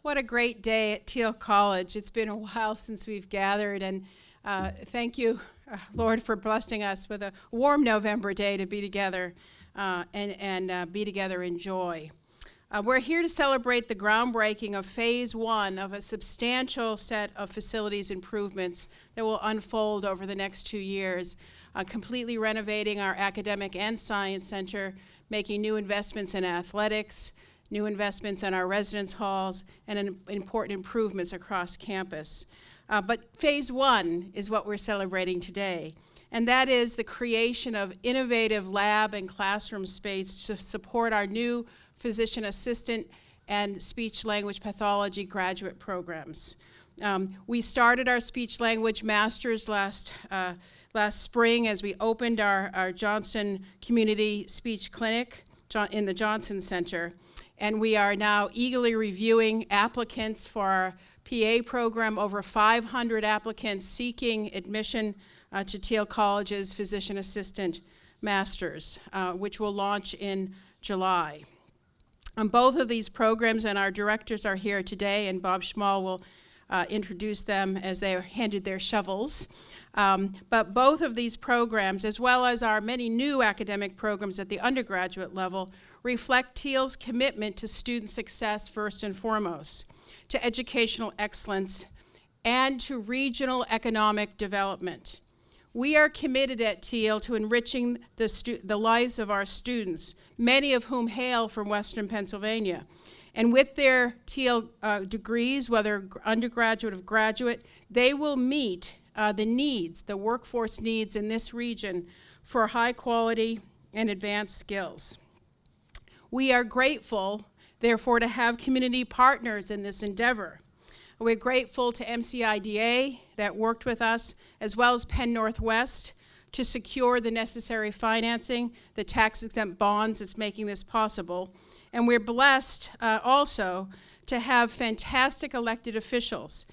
What a great day at Thiel College. It's been a while since we've gathered, and thank you, Lord, for blessing us with a warm November day to be together and be together in joy. We're here to celebrate the groundbreaking of Phase 1 of a substantial set of facilities improvements that will unfold over the next 2 years, completely renovating our academic and science center, making new investments in athletics, new investments in our residence halls, and important improvements across campus. But Phase 1 is what we're celebrating today, and that is the creation of innovative lab and classroom space to support our new physician assistant and speech-language pathology graduate programs. We started our speech-language masters last spring as we opened our Johnson Community Speech Clinic in the Johnson Center. And we are now eagerly reviewing applicants for our PA program, over 500 applicants seeking admission to Thiel College's Physician Assistant Masters, which will launch in July. Both of these programs, and our directors are here today, and Bob Schmal will introduce them as they are handed their shovels. But both of these programs, as well as our many new academic programs at the undergraduate level, reflect Thiel's commitment to student success first and foremost, to educational excellence, and to regional economic development. We are committed at Thiel to enriching the lives of our students, many of whom hail from Western Pennsylvania. And with their Thiel degrees, whether undergraduate or graduate, they will meet the workforce needs in this region for high quality and advanced skills. We are grateful, therefore, to have community partners in this endeavor. We're grateful to MCIDA that worked with us, as well as Penn-Northwest, to secure the necessary financing, the tax-exempt bonds that's making this possible. And we're blessed also to have fantastic elected officials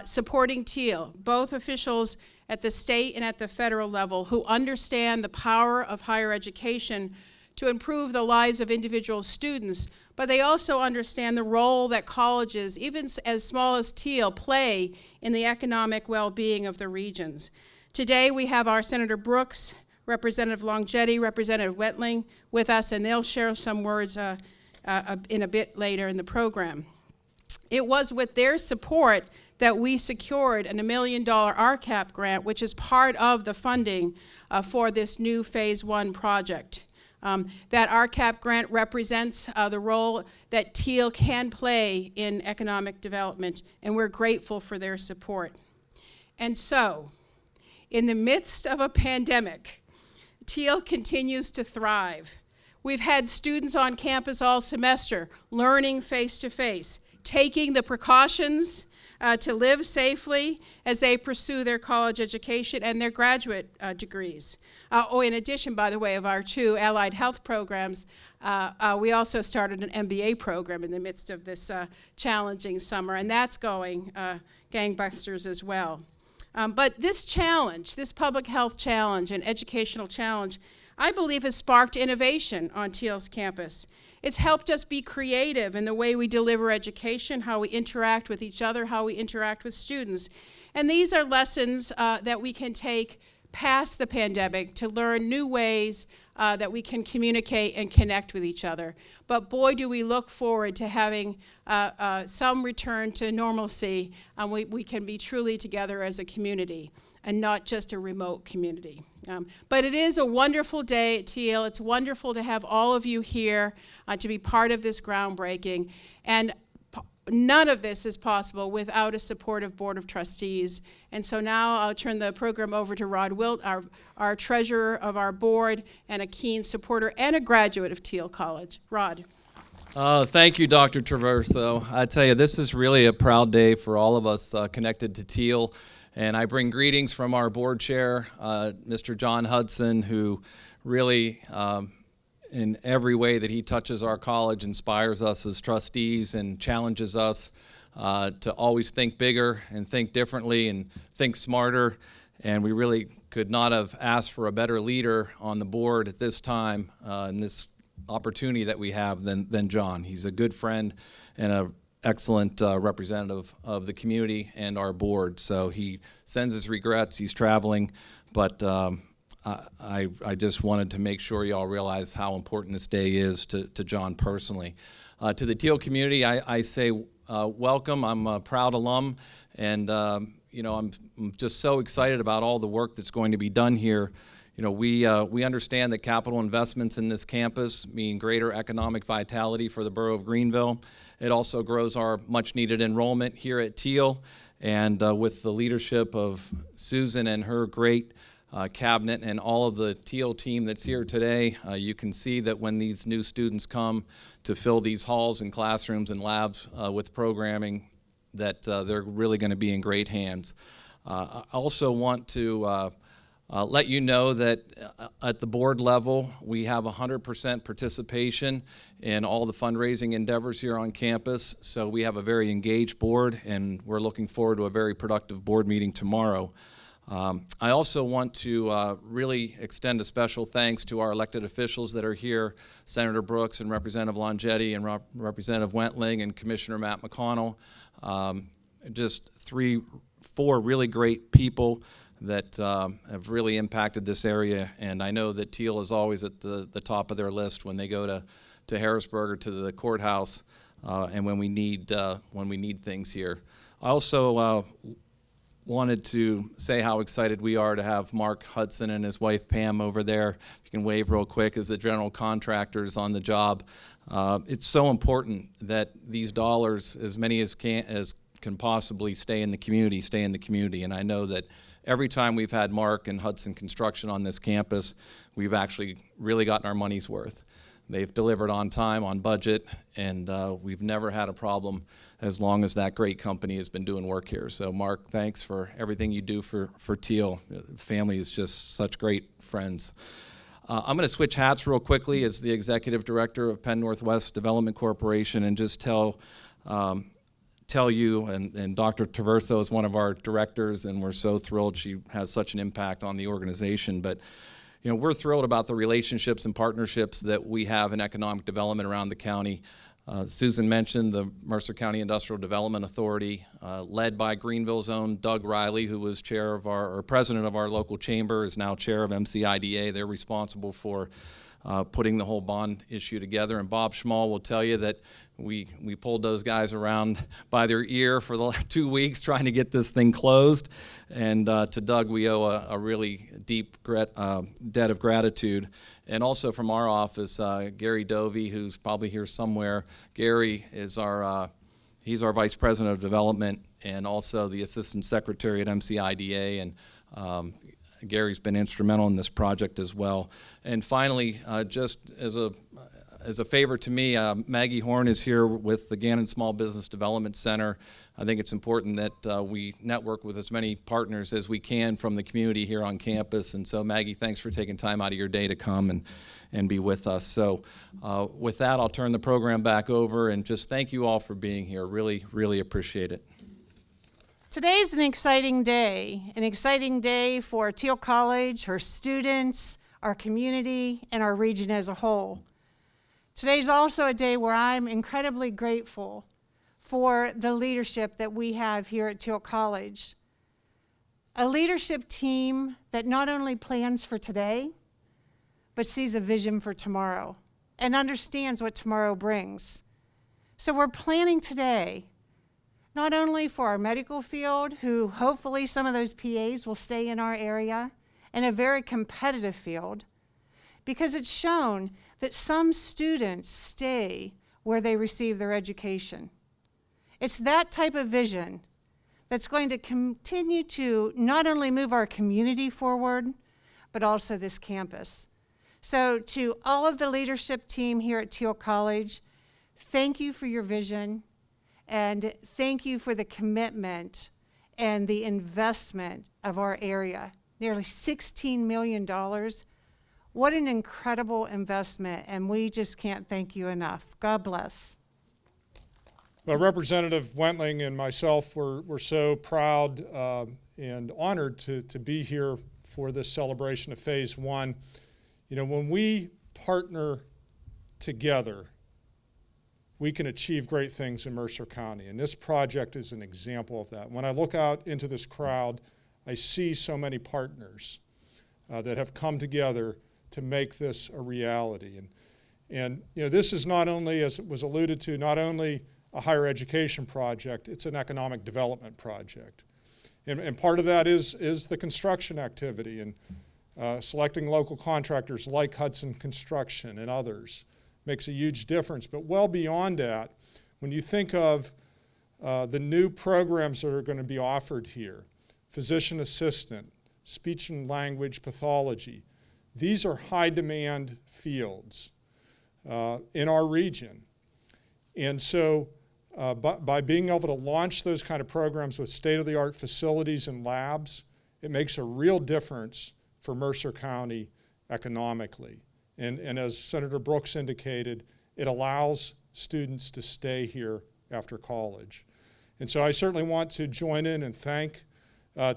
supporting Thiel, both officials at the state and at the federal level who understand the power of higher education to improve the lives of individual students, but they also understand the role that colleges, even as small as Thiel, play in the economic well-being of the regions. Today we have our Senator Brooks, Representative Longgetti, Representative Wetling with us, and they'll share some words in a bit later in the program. It was with their support that we secured a $1 million RCAP grant, which is part of the funding for this new Phase 1 project. That RCAP grant represents the role that Thiel can play in economic development, and we're grateful for their support. And so, in the midst of a pandemic, Thiel continues to thrive. We've had students on campus all semester, learning face-to-face, taking the precautions to live safely as they pursue their college education and their graduate degrees. In addition, by the way, of our 2 allied health programs, we also started an MBA program in the midst of this challenging summer, and that's going gangbusters as well. But this challenge, this public health challenge and educational challenge, I believe has sparked innovation on Thiel's campus. It's helped us be creative in the way we deliver education, how we interact with each other, how we interact with students. And these are lessons that we can take past the pandemic to learn new ways that we can communicate and connect with each other. But boy, do we look forward to having some return to normalcy, and we can be truly together as a community and not just a remote community. But it is a wonderful day at Thiel. It's wonderful to have all of you here to be part of this groundbreaking. And none of this is possible without a supportive Board of Trustees. And so now I'll turn the program over to Rod Wilt, our treasurer of our board and a keen supporter and a graduate of Thiel College. Rod. Thank you, Dr. Traverso. I tell you, this is really a proud day for all of us connected to Thiel. And I bring greetings from our board chair, Mr. John Hudson, who really, in every way that he touches our college, inspires us as trustees and challenges us to always think bigger and think differently and think smarter. And we really could not have asked for a better leader on the board at this time and this opportunity that we have than John. He's a good friend and a excellent representative of the community and our board. So he sends his regrets. He's traveling, but I just wanted to make sure y'all realize how important this day is to John personally. To the Thiel community, I say welcome. I'm a proud alum, and I'm just so excited about all the work that's going to be done here. We understand that capital investments in this campus mean greater economic vitality for the borough of Greenville. It also grows our much-needed enrollment here at Thiel, and with the leadership of Susan and her great cabinet and all of the Thiel team that's here today, you can see that when these new students come to fill these halls and classrooms and labs with programming, that they're really going to be in great hands. I also want to let you know that at the board level, we have 100% participation in all the fundraising endeavors here on campus. So we have a very engaged board, and we're looking forward to a very productive board meeting tomorrow. I also want to really extend a special thanks to our elected officials that are here, Senator Brooks and Representative Longetti and Representative Wentling and Commissioner Matt McConnell. Just 4 really great people that have really impacted this area, and I know that Thiel is always at the top of their list when they go to Harrisburg or to the courthouse, and when we need things here. I also wanted to say how excited we are to have Mark Hudson and his wife Pam over there. If you can wave real quick as the general contractors on the job. It's so important that these dollars, as many as can possibly stay in the community, and I know that every time we've had Mark and Hudson Construction on this campus, we've actually really gotten our money's worth. They've delivered on time, on budget, and we've never had a problem as long as that great company has been doing work here. So Mark, thanks for everything you do for Thiel. The family is just such great friends. I'm going to switch hats real quickly as the Executive Director of Penn-Northwest Development Corporation and just tell you, and Dr. Traverso is one of our directors, and we're so thrilled she has such an impact on the organization. But we're thrilled about the relationships and partnerships that we have in economic development around the county. Susan mentioned the Mercer County Industrial Development Authority, led by Greenville's own Doug Riley, who was president of our local chamber, is now chair of MCIDA. They're responsible for putting the whole bond issue together. And Bob Schmall will tell you that we pulled those guys around by their ear for the 2 weeks trying to get this thing closed. And to Doug, we owe a really deep debt of gratitude. And also from our office, Gary Dovey, who's probably here somewhere. Gary is he's our Vice President of Development and also the Assistant Secretary at MCIDA. And Gary's been instrumental in this project as well. And finally, just as a favor to me, Maggie Horn is here with the Gannon Small Business Development Center. I think it's important that we network with as many partners as we can from the community here on campus. And so Maggie, thanks for taking time out of your day to come and be with us. So with that, I'll turn the program back over and just thank you all for being here. Really, really appreciate it. Today's an exciting day for Thiel College, her students, our community, and our region as a whole. Today's also a day where I'm incredibly grateful for the leadership that we have here at Thiel College. A leadership team that not only plans for today, but sees a vision for tomorrow and understands what tomorrow brings. So we're planning today not only for our medical field, who hopefully some of those PAs will stay in our area, in a very competitive field, because it's shown that some students stay where they receive their education. It's that type of vision that's going to continue to not only move our community forward, but also this campus. So to all of the leadership team here at Thiel College, thank you for your vision, and thank you for the commitment and the investment of our area. Nearly $16 million. What an incredible investment, and we just can't thank you enough. God bless. Well, Representative Wentling and myself were so proud and honored to be here for this celebration of Phase 1. When we partner together, we can achieve great things in Mercer County. And this project is an example of that. When I look out into this crowd, I see so many partners that have come together to make this a reality. And you know, this is not only, as it was alluded to, not only a higher education project, it's an economic development project. And part of that is the construction activity and selecting local contractors like Hudson Construction and others makes a huge difference. But well beyond that, when you think of the new programs that are going to be offered here, physician assistant, speech and language pathology, these are high demand fields in our region. And so by being able to launch those kind of programs with state-of-the-art facilities and labs, it makes a real difference for Mercer County economically. And as Senator Brooks indicated, it allows students to stay here after college. And so I certainly want to join in and thank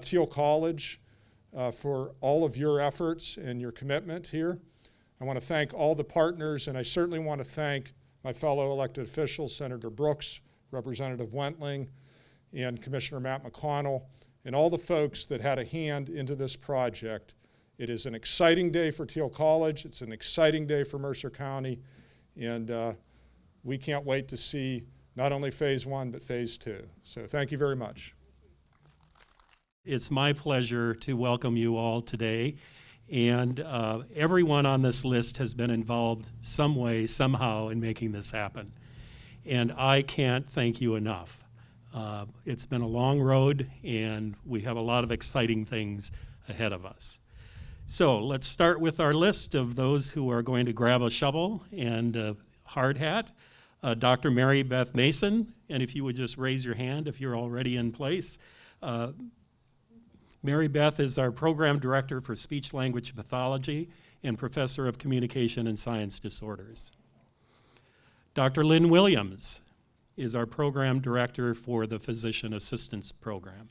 Thiel College for all of your efforts and your commitment here. I want to thank all the partners, and I certainly want to thank my fellow elected officials, Senator Brooks, Representative Wentling, and Commissioner Matt McConnell, and all the folks that had a hand into this project. It is an exciting day for Thiel College. It's an exciting day for Mercer County, and we can't wait to see not only phase 1, but phase 2. So thank you very much. It's my pleasure to welcome you all today. And everyone on this list has been involved some way, somehow, in making this happen. And I can't thank you enough. It's been a long road, and we have a lot of exciting things ahead of us. So let's start with our list of those who are going to grab a shovel and a hard hat. Dr. Mary Beth Mason, and if you would just raise your hand if you're already in place. Mary Beth is our Program Director for Speech Language Pathology and Professor of Communication and Science Disorders. Dr. Lynn Williams is our Program Director for the Physician Assistance Program.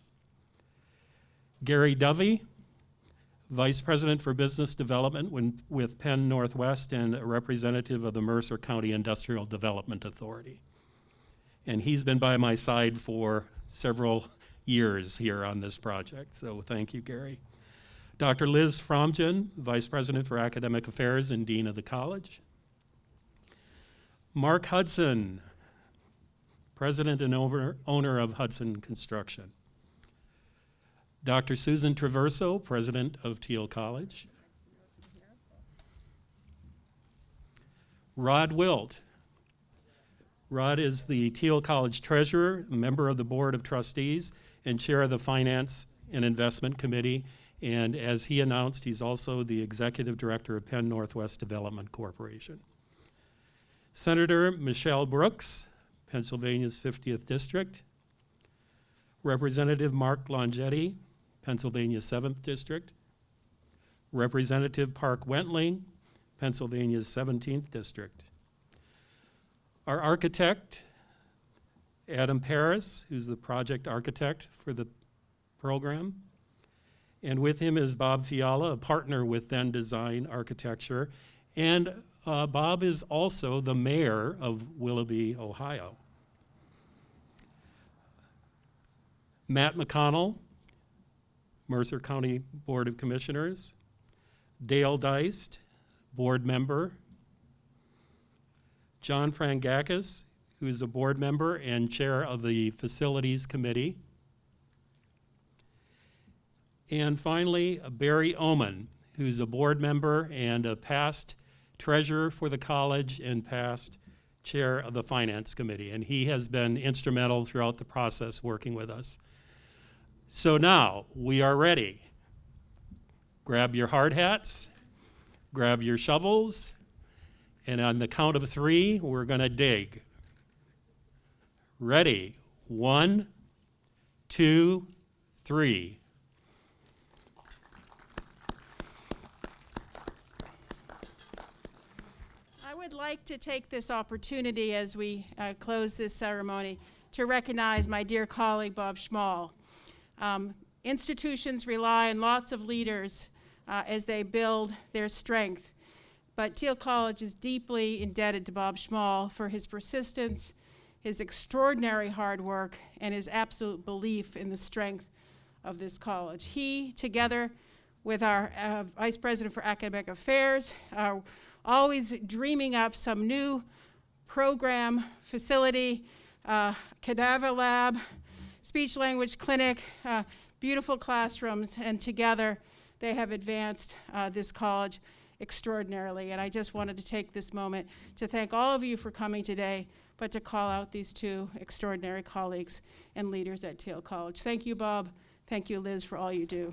Gary Dovey, Vice President for Business Development with Penn-Northwest and a representative of the Mercer County Industrial Development Authority. And he's been by my side for several years here on this project, so thank you, Gary. Dr. Liz Fromgen, Vice President for Academic Affairs and Dean of the College. Mark Hudson, President and owner of Hudson Construction. Dr. Susan Traverso, President of Thiel College. Rod Wilt. Rod is the Thiel College Treasurer, a member of the Board of Trustees, and Chair of the Finance and Investment Committee. And as he announced, he's also the Executive Director of Penn-Northwest Development Corporation. Senator Michelle Brooks, Pennsylvania's 50th District. Representative Mark Longetti, Pennsylvania's 7th District. Representative Park Wentling, Pennsylvania's 17th District. Our architect, Adam Paris, who's the project architect for the program. And with him is Bob Fiala, a partner with Then Design Architecture. And Bob is also the mayor of Willoughby, Ohio. Matt McConnell, Mercer County Board of Commissioners. Dale Deist, board member. John Frangakis, who is a board member and chair of the Facilities Committee. And finally, Barry Oman, who's a board member and a past treasurer for the college and past chair of the Finance Committee. And he has been instrumental throughout the process working with us. So now we are ready. Grab your hard hats, grab your shovels, and on the count of 3, we're going to dig. Ready? 1, 2, 3. I would like to take this opportunity as we close this ceremony to recognize my dear colleague, Bob Schmall. Institutions rely on lots of leaders as they build their strength. But Thiel College is deeply indebted to Bob Schmall for his persistence, his extraordinary hard work, and his absolute belief in the strength of this college. He, together with our Vice President for Academic Affairs, are always dreaming up some new program, facility, cadaver lab, speech language clinic, beautiful classrooms, and together they have advanced this college extraordinarily. And I just wanted to take this moment to thank all of you for coming today, but to call out these two extraordinary colleagues and leaders at Thiel College. Thank you, Bob. Thank you, Liz, for all you do.